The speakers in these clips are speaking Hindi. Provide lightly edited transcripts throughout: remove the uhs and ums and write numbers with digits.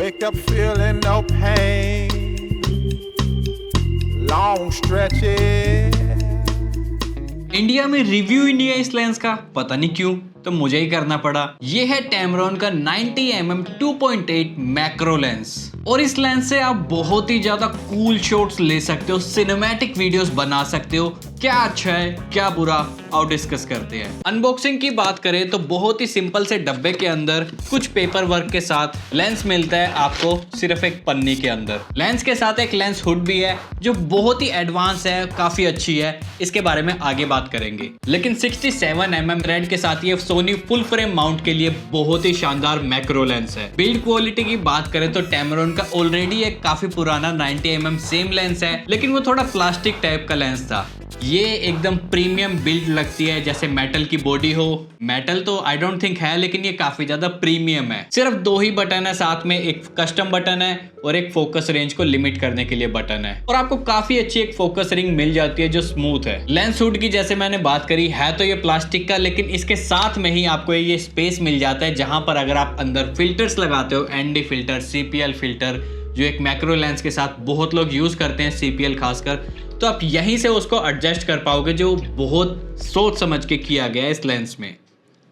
Wake up feeling no pain. Long stretches. India में रिव्यू ही नहीं है इस लेंस का, पता नहीं क्यों, तो मुझे ही करना पड़ा। ये है Tamron का 90mm 2.8 मैक्रो लेंस और इस लेंस से आप बहुत ही ज्यादा कूल शॉट्स ले सकते हो, सिनेमैटिक वीडियोस बना सकते हो। क्या अच्छा है क्या बुरा, आओ डिस्कस करते हैं। अनबॉक्सिंग की बात करें तो बहुत ही सिंपल से डब्बे के अंदर कुछ पेपर वर्क के साथ लेंस मिलता है आपको सिर्फ एक पन्नी के अंदर। लेंस के साथ एक लेंस हुड भी है जो बहुत ही एडवांस है, काफी अच्छी है, इसके बारे में आगे बात करेंगे। लेकिन 67mm थ्रेड के साथ ये सोनी फुल फ्रेम माउंट के लिए बहुत ही शानदार मैक्रो लेंस है। बिल्ड क्वालिटी की बात करें तो Tamron का ऑलरेडी एक काफी पुराना 90mm सेम लेंस है, लेकिन वो थोड़ा प्लास्टिक टाइप का लेंस था। ये एकदम प्रीमियम बिल्ड लगती है, जैसे मेटल की बॉडी हो। मेटल तो आई डोंट थिंक है, लेकिन ये काफी ज्यादा प्रीमियम है। सिर्फ दो ही बटन है, साथ में एक कस्टम बटन है और एक फोकस रेंज को लिमिट करने के लिए बटन है, और आपको काफी अच्छी एक फोकस रिंग मिल जाती है जो स्मूथ है। लेंस हुड की जैसे मैंने बात करी है तो ये प्लास्टिक का, लेकिन इसके साथ में ही आपको ये स्पेस मिल जाता है जहां पर अगर आप अंदर फिल्टर्स लगाते हो, ND फिल्टर, CPL फिल्टर, जो एक मैक्रो लेंस के साथ बहुत लोग यूज करते हैं, CPL खासकर, तो आप यहीं से उसको एडजस्ट कर पाओगे, जो बहुत सोच समझ के किया गया है इस लेंस में।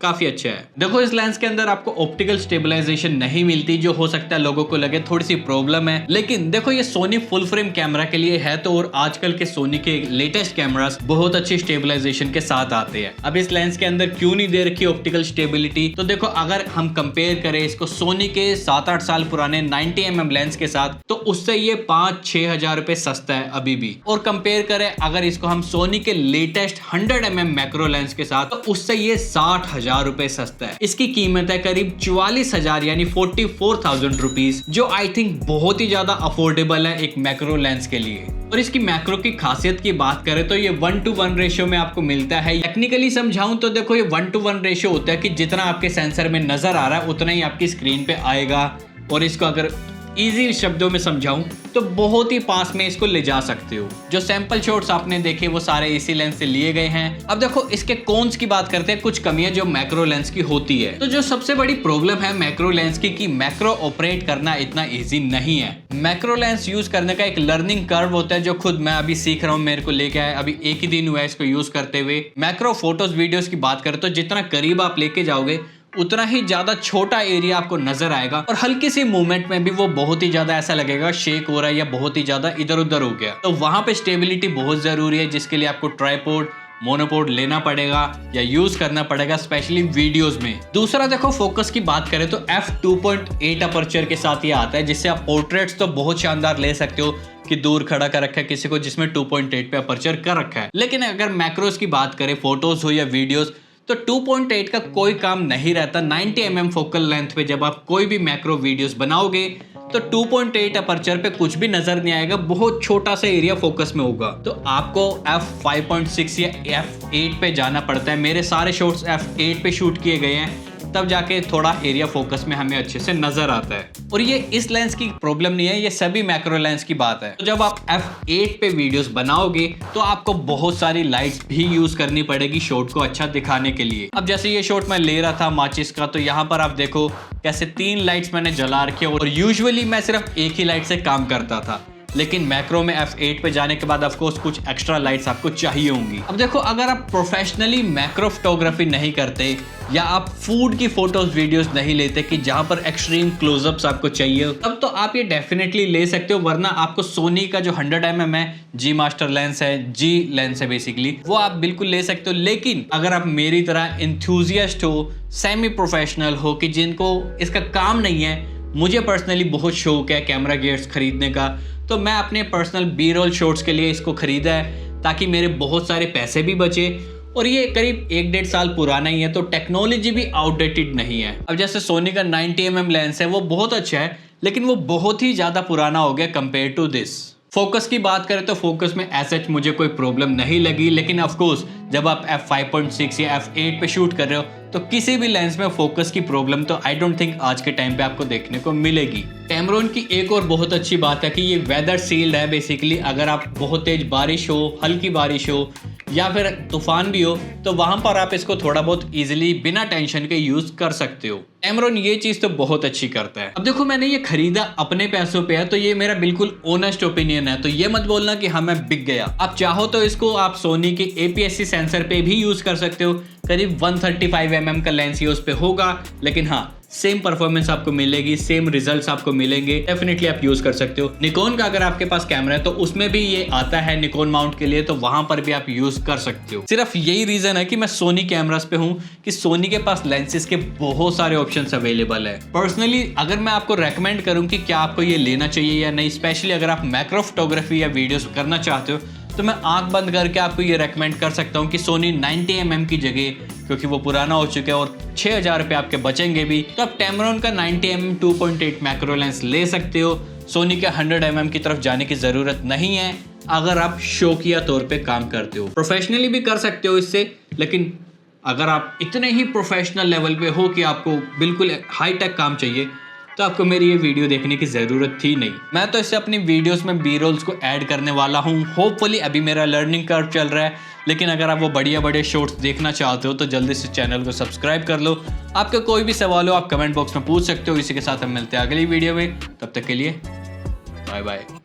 काफी अच्छा है। देखो इस लेंस के अंदर आपको ऑप्टिकल स्टेबलाइजेशन नहीं मिलती, जो हो सकता है लोगों को लगे थोड़ी सी प्रॉब्लम है, लेकिन देखो ये सोनी फुल फ्रेम कैमरा के लिए है तो, और आजकल के सोनी के लेटेस्ट कैमरास बहुत अच्छी स्टेबलाइजेशन के साथ आते हैं। अब इस लेंस के अंदर क्यों नहीं दे रखी ऑप्टिकल स्टेबिलिटी, तो देखो अगर हम कंपेयर करें इसको सोनी के 7-8 साल पुराने 90mm लेंस के साथ, तो उससे ये 5-6 हजार रुपए सस्ता है अभी भी। और कंपेयर करें अगर इसको हम सोनी के लेटेस्ट 100mm मैक्रो लेंस के साथ, तो उससे ये 60,000 रुपए सस्ता है। इसकी कीमत है करीब 44,000 यानी 44,000 रुपीज, जो आई थिंक बहुत ही ज्यादा अफोर्डेबल है एक मैक्रो लेंस के लिए। और इसकी मैक्रो की खासियत की बात करें तो ये 1:1 रेशियो में आपको मिलता है। टेक्निकली समझाऊं तो देखो ये 1:1 रेशियो होता है कि जितना आपके सेंसर में नजर आ रहा है उतना ही आपकी स्क्रीन पे आएगा, और इसको अगर इजी शब्दों में समझाऊं तो बहुत ही पास में इसको ले जा सकते हो। जो सैंपल शॉट्स आपने देखे वो सारे इसी लेंस से लिए गए हैं। अब देखो इसके कॉन्स की बात करते हैं, कुछ कमियां जो मैक्रो लेंस की होती है। तो जो सबसे बड़ी प्रॉब्लम है मैक्रो लेंस की कि मैक्रो ऑपरेट करना इतना इजी नहीं है। मैक्रो लेंस यूज करने का एक लर्निंग कर्व होता है, जो खुद मैं अभी सीख रहा हूँ, मेरे को लेके आया अभी एक ही दिन हुआ है इसको यूज करते हुए। मैक्रो फोटोज वीडियोस की बात करें तो जितना करीब आप लेके जाओगे उतना ही ज्यादा छोटा एरिया आपको नजर आएगा, और हल्की सी मूवमेंट में भी वो बहुत ही ज्यादा ऐसा लगेगा शेक हो रहा है या बहुत ही ज्यादा इधर उधर हो गया। तो वहां पे स्टेबिलिटी बहुत जरूरी है, जिसके लिए आपको ट्राइपॉड, मोनोपोड लेना पड़ेगा या यूज करना पड़ेगा, स्पेशली वीडियोस में। दूसरा देखो फोकस की बात करें तो f2.8 अपर्चर के साथ ये आता है, जिससे आप पोर्ट्रेट्स तो बहुत शानदार ले सकते हो कि दूर खड़ा कर रखा है किसी को जिसमें 2.8 पे अपर्चर कर रखा है। लेकिन अगर मैक्रोस की बात करें, फोटोज हो या वीडियोस, तो 2.8 का कोई काम नहीं रहता। 90mm फोकल लेंथ पे जब आप कोई भी मैक्रो वीडियोस बनाओगे तो 2.8 अपर्चर पे कुछ भी नजर नहीं आएगा, बहुत छोटा सा एरिया फोकस में होगा। तो आपको f5.6 या f8 पे जाना पड़ता है। मेरे सारे शॉट्स f8 पे शूट किए गए हैं, तब जाके थोड़ा एरिया फोकस में हमें अच्छे से नजर आता है। और ये इस लेंस की प्रॉब्लम नहीं है, ये सभी मैक्रो लेंस की बात है। तो जब आप f8 पे वीडियोस बनाओगे तो आपको बहुत सारी लाइट्स भी यूज करनी पड़ेगी शॉट को अच्छा दिखाने के लिए। अब जैसे ये शॉट मैं ले रहा था माचिस का, तो यहाँ पर आप देखो कैसे 3 लाइट्स मैंने जला रखी है, और यूजुअली मैं सिर्फ एक ही लाइट से काम करता था, लेकिन मैक्रो में f8 पे जाने के बाद ऑफकोर्स कुछ एक्स्ट्रा लाइट्स आपको चाहिए होंगी। अब देखो अगर आप प्रोफेशनली मैक्रो फोटोग्राफी नहीं करते या आप फूड की फोटोज वीडियोस नहीं लेते कि जहां पर एक्सट्रीम क्लोजअप्स आपको चाहिए, तब तो आप ये डेफिनेटली ले सकते हो। वरना आपको सोनी का जो 100mm है, G मास्टर लेंस है, G लेंस है बेसिकली, वो आप बिल्कुल ले सकते हो। लेकिन अगर आप मेरी तरह इंथुजियास्ट हो, सेमी प्रोफेशनल हो कि जिनको इसका काम नहीं है, मुझे पर्सनली बहुत शौक है कैमरा गियर्स खरीदने का, तो मैं अपने पर्सनल बी रोल शॉट्स के लिए इसको खरीदा है ताकि मेरे बहुत सारे पैसे भी बचे। और ये करीब 1-1.5 साल पुराना ही है, तो टेक्नोलॉजी भी आउटडेटेड नहीं है। अब जैसे सोनी का 90mm लेंस है वो बहुत अच्छा है, लेकिन वो बहुत ही ज्यादा पुराना हो गया कंपेयर टू दिस। फोकस की बात करें तो फोकस में एसएच मुझे कोई प्रॉब्लम नहीं लगी, लेकिन ऑफ कोर्स जब आप f5.6 या f8 पे शूट कर रहे हो तो किसी भी लेंस में फोकस की प्रॉब्लम तो आई डोंट थिंक आज के टाइम पे आपको देखने को मिलेगी। Tamron की एक और बहुत अच्छी बात है कि ये वेदर सील्ड है। बेसिकली अगर आप बहुत तेज बारिश हो, हल्की बारिश हो या फिर तूफान भी हो तो वहां पर आप इसको थोड़ा बहुत इजीली बिना टेंशन के यूज कर सकते हो। टैमरॉन ये चीज तो बहुत अच्छी करता है। अब देखो मैंने ये खरीदा अपने पैसों पे है तो ये मेरा बिल्कुल ऑनेस्ट ओपिनियन है, तो ये मत बोलना कि हाँ मैं बिक गया। आप चाहो तो इसको आप सोनी के APS-C सेंसर पे भी यूज कर सकते हो। करीब 135 mm का लेंस ये उस पे होगा, लेकिन हाँ सेम परफॉर्मेंस आपको मिलेगी, सेम रिजल्ट्स आपको मिलेंगे। डेफिनेटली आप यूज कर सकते हो। निकॉन का अगर आपके पास कैमरा है तो उसमें भी ये आता है निकॉन माउंट के लिए, तो वहां पर भी आप यूज कर सकते हो। सिर्फ यही रीजन है कि मैं सोनी कैमरास पे हूं कि सोनी के पास लेंसेज के बहुत सारे ऑप्शंस अवेलेबल है। पर्सनली अगर मैं आपको रेकमेंड करूं कि क्या आपको ये लेना चाहिए या नहीं, स्पेशली अगर आप मैक्रो फोटोग्राफी या वीडियोस करना चाहते हो, तो मैं आंख बंद करके आपको ये रेकमेंड कर सकता हूँ कि सोनी 90 mm की जगह, क्योंकि वो पुराना हो चुका है और 6000 रुपये आपके बचेंगे भी, तो आप टैमरॉन का 90 mm 2.8 मैक्रो लेंस ले सकते हो। सोनी के 100 mm की तरफ जाने की ज़रूरत नहीं है अगर आप शौकिया तौर पे काम करते हो। प्रोफेशनली भी कर सकते हो इससे, लेकिन अगर आप इतने ही प्रोफेशनल लेवल पे हो कि आपको बिल्कुल हाई टेक काम चाहिए, तो आपको मेरी ये वीडियो देखने की ज़रूरत थी नहीं। मैं तो इससे अपनी वीडियोस में बी रोल्स को ऐड करने वाला हूँ। होपफुली अभी मेरा लर्निंग कर्व चल रहा है, लेकिन अगर आप वो बढ़िया शॉर्ट्स देखना चाहते हो तो जल्दी से चैनल को सब्सक्राइब कर लो। आपका कोई भी सवाल हो आप कमेंट बॉक्स में पूछ सकते हो। इसी के साथ हम मिलते हैं अगली वीडियो में, तब तक के लिए बाय बाय।